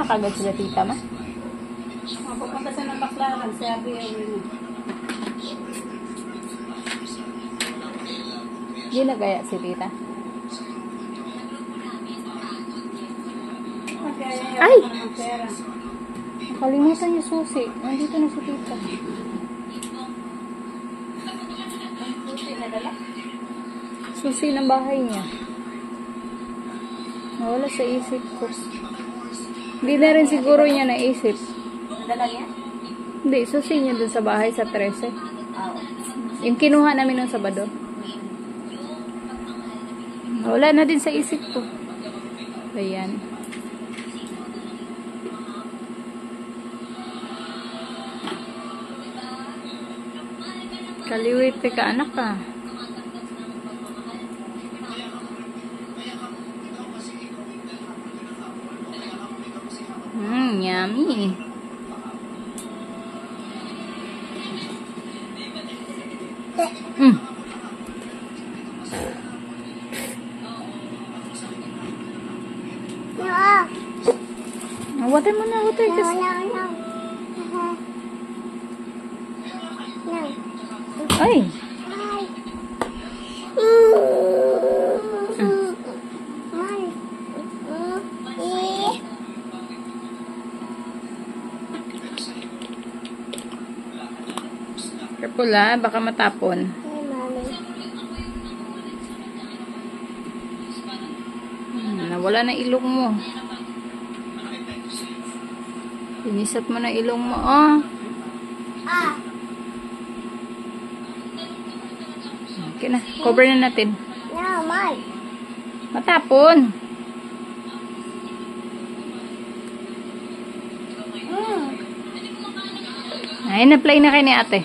na kagad sila tita ma? Mapupunta sa ng baklaran, sabi yun. Hindi na kaya si tita. Ay! Nakalimutan yung susi. Nandito na si tita. Susi ng bahay niya. Nawala sa isip ko. Hindi na rin siguro niya naisip. Nadala niya? Hindi, susi niya dun sa bahay sa 13. Oo. Yung kinuha namin nung Sabado. Wala na din sa isip ko. Ayan. Kaliwit ka anak ka. Yummy. Water mo na, water kasi. Ay. Careful ha, baka matapon. Nawala na ilong mo. Pinisat mo na ilong mo, oh. Okay na, cover na natin. Matapon. Ay, na-play na kayo ni ate.